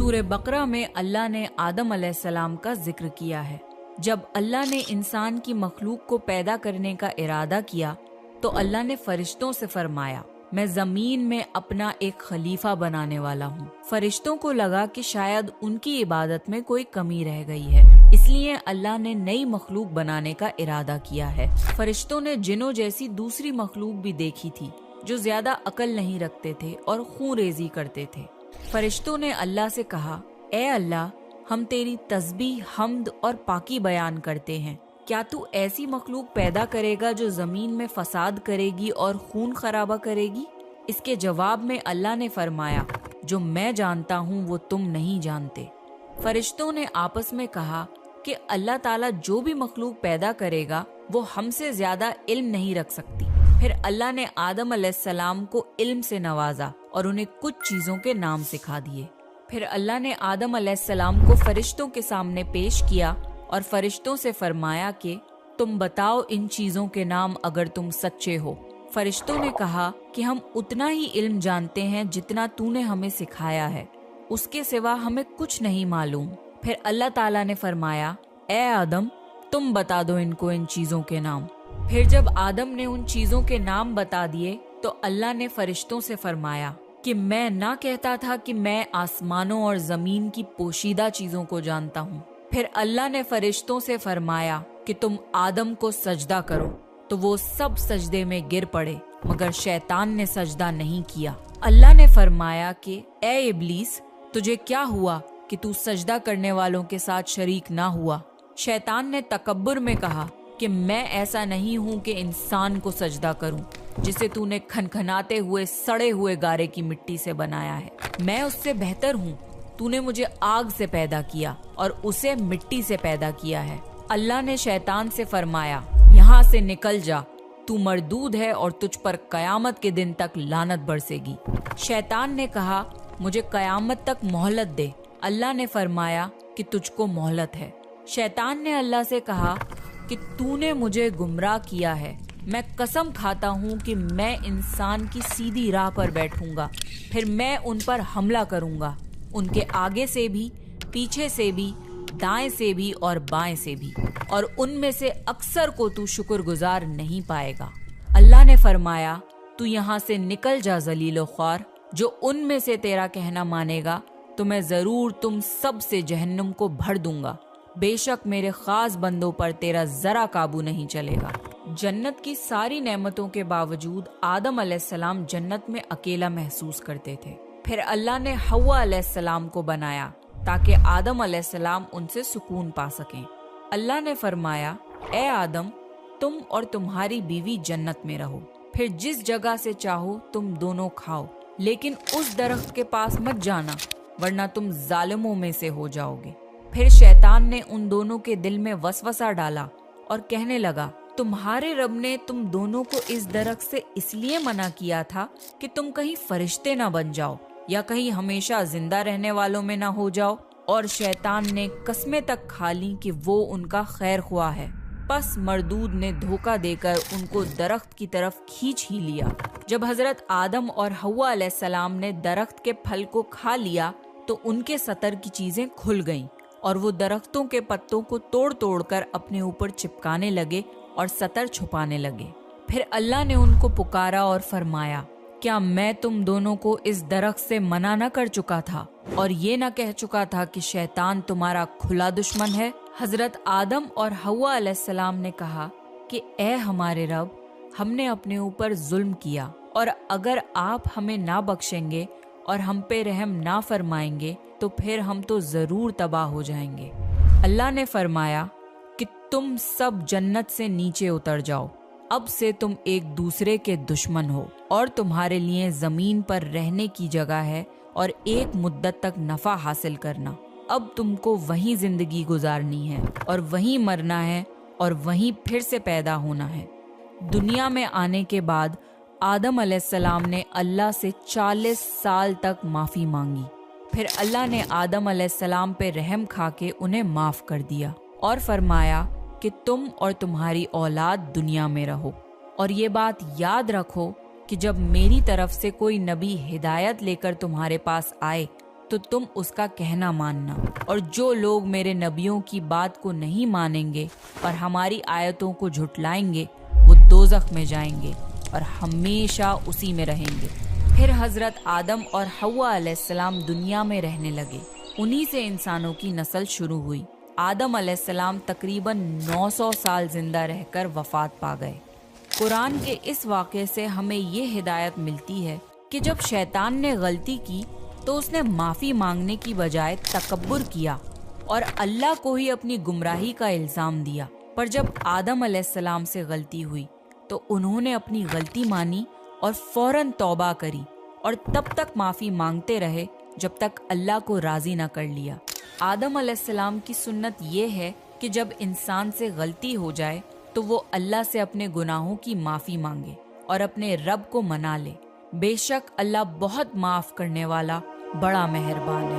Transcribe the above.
सूरह बकरा में अल्लाह ने आदम अलैहिस्सलाम का जिक्र किया है। जब अल्लाह ने इंसान की मखलूक को पैदा करने का इरादा किया तो अल्लाह ने फरिश्तों से फरमाया, मैं जमीन में अपना एक खलीफा बनाने वाला हूँ। फरिश्तों को लगा कि शायद उनकी इबादत में कोई कमी रह गई है, इसलिए अल्लाह ने नई मखलूक बनाने का इरादा किया है। फरिश्तों ने जिन्नों जैसी दूसरी मखलूक भी देखी थी जो ज्यादा अकल नहीं रखते थे और खून रेजी करते थे। फरिश्तों ने अल्लाह से कहा, ए अल्लाह, हम तेरी तस्बीह, हम्द और पाकी बयान करते हैं। क्या तू ऐसी मखलूक पैदा करेगा जो जमीन में फसाद करेगी और खून खराबा करेगी? इसके जवाब में अल्लाह ने फरमाया, जो मैं जानता हूँ वो तुम नहीं जानते। फरिश्तों ने आपस में कहा कि अल्लाह ताला जो भी मखलूक पैदा करेगा वो हमसे ज्यादा इल्म नहीं रख सकती। फिर अल्लाह ने आदम अलैहिस्सलाम को इल्म से नवाजा और उन्हें कुछ चीजों के नाम सिखा दिए। फिर अल्लाह ने आदम अलैहिस्सलाम को फरिश्तों के सामने पेश किया और फरिश्तों से फरमाया कि तुम बताओ इन चीजों के नाम अगर तुम सच्चे हो। फरिश्तों ने कहा कि हम उतना ही इल्म जानते हैं जितना तूने हमें सिखाया है, उसके सिवा हमें कुछ नहीं मालूम। फिर अल्लाह ताला ने फरमाया, ए आदम, तुम बता दो इनको इन चीजों के नाम। फिर जब आदम ने उन चीजों के नाम बता दिए तो अल्लाह ने फरिश्तों से फरमाया कि मैं ना कहता था कि मैं आसमानों और जमीन की पोशीदा चीजों को जानता हूँ। फिर अल्लाह ने फरिश्तों से फरमाया कि तुम आदम को सजदा करो, तो वो सब सजदे में गिर पड़े मगर शैतान ने सजदा नहीं किया। अल्लाह ने फरमाया कि ए इब्लीस, तुझे क्या हुआ कि तू सजदा करने वालों के साथ शरीक ना हुआ? शैतान ने तकब्बुर में कहा कि मैं ऐसा नहीं हूँ कि इंसान को सजदा करूँ जिसे तूने खनखनाते हुए सड़े हुए गारे की मिट्टी से बनाया है। मैं उससे बेहतर हूँ। तूने मुझे आग से पैदा किया और उसे मिट्टी से पैदा किया है। अल्लाह ने शैतान से फरमाया, यहाँ से निकल जा, तू मरदूद है और तुझ पर कयामत के दिन तक लानत बरसेगी। शैतान ने कहा, मुझे कयामत तक मोहलत दे। अल्लाह ने फरमाया कि तुझको मोहलत है। शैतान ने अल्लाह से कहा कि तूने मुझे गुमराह किया है। मैं कसम खाता हूँ कि मैं इंसान की सीधी राह पर बैठूंगा, फिर मैं उन पर हमला करूंगा, उनके आगे से भी, पीछे से भी, दाएं से भी और बाएं से भी, और उनमें से अक्सर को तू शुक्रगुजार नहीं पाएगा। अल्लाह ने फरमाया, तू यहाँ से निकल जा जलीलो ख्वार। जो उनमें से तेरा कहना मानेगा तो मैं जरूर तुम सब से जहन्नुम को भर दूंगा। बेशक मेरे खास बंदों पर तेरा जरा काबू नहीं चलेगा। जन्नत की सारी नेमतों के बावजूद आदम अलैहिस्सलाम जन्नत में अकेला महसूस करते थे। फिर अल्लाह ने हव्वा अलैहिस्सलाम को बनाया ताकि आदम अलैहिस्सलाम उनसे सुकून पा सकें। अल्लाह ने फरमाया, ए आदम, तुम और तुम्हारी बीवी जन्नत में रहो, फिर जिस जगह से चाहो तुम दोनों खाओ, लेकिन उस दरख्त के पास मत जाना वरना तुम जालिमों में से हो जाओगे। फिर शैतान ने उन दोनों के दिल में वसवसा डाला और कहने लगा, तुम्हारे रब ने तुम दोनों को इस दरख्त से इसलिए मना किया था कि तुम कहीं फरिश्ते ना बन जाओ या कहीं हमेशा जिंदा रहने वालों में ना हो जाओ। और शैतान ने कस्में तक खा ली कि वो उनका खैर ख्वाह है। बस मरदूद ने धोखा देकर उनको दरख्त की तरफ खींच ही लिया। जब हजरत आदम और हव्वा अलैहिस्सलाम ने दरख्त के फल को खा लिया तो उनके सतर की चीजें खुल गईं और वो दरख्तों के पत्तों को तोड़ तोड़ कर अपने ऊपर चिपकाने लगे और सतर छुपाने लगे। फिर अल्लाह ने उनको पुकारा और फरमाया, क्या मैं तुम दोनों को इस दरख्त से मना न कर चुका था और ये न कह चुका था कि शैतान तुम्हारा खुला दुश्मन है? हजरत आदम और हव्वा अलैहिस्सलाम ने कहा कि ए हमारे रब, हमने अपने ऊपर जुल्म किया और अगर आप हमें ना बख्शेंगे और हम पे रहम ना फरमाएंगे तो फिर हम तो जरूर तबाह हो जाएंगे। अल्लाह ने फरमाया कि तुम सब जन्नत से नीचे उतर जाओ, अब से तुम एक दूसरे के दुश्मन हो और तुम्हारे लिए जमीन पर रहने की जगह है और एक मुद्दत तक नफा हासिल करना। अब तुमको वहीं जिंदगी गुजारनी है और वहीं मरना है और वहीं फिर से पैदा होना है। दुनिया में आने के बाद आदम अलैहिस्सलाम ने अल्लाह से 40 साल तक माफी मांगी। फिर अल्लाह ने आदम अलैहिस्सलाम पे रहम खा के उन्हें माफ कर दिया और फरमाया कि तुम और तुम्हारी औलाद दुनिया में रहो और ये बात याद रखो कि जब मेरी तरफ से कोई नबी हिदायत लेकर तुम्हारे पास आए تو تم اس کا کہنا ماننا، اور جو لوگ میرے نبیوں کی بات کو نہیں مانیں گے اور ہماری آیتوں کو جھٹلائیں گے وہ دوزخ میں جائیں گے اور ہمیشہ اسی میں رہیں گے۔ پھر حضرت آدم اور حوا علیہ السلام دنیا میں رہنے لگے، انہی سے انسانوں کی نسل شروع ہوئی۔ آدم علیہ السلام تقریباً 900 سال زندہ رہ کر وفات پا گئے۔ قرآن کے اس واقعے سے ہمیں یہ ہدایت ملتی ہے کہ جب شیطان نے غلطی کی تو اس نے معافی مانگنے کی بجائے تکبر کیا اور اللہ کو ہی اپنی گمراہی کا الزام دیا۔ پر جب آدم علیہ السلام سے غلطی ہوئی تو انہوں نے اپنی غلطی مانی اور فوراً توبہ کری، اور تب تک معافی مانگتے رہے جب تک اللہ کو راضی نہ کر لیا۔ آدم علیہ السلام کی سنت یہ ہے کہ جب انسان سے غلطی ہو جائے تو وہ اللہ سے اپنے گناہوں کی معافی مانگے اور اپنے رب کو منا لے۔ بے شک اللہ بہت معاف کرنے والا، بڑا مہربان ہے۔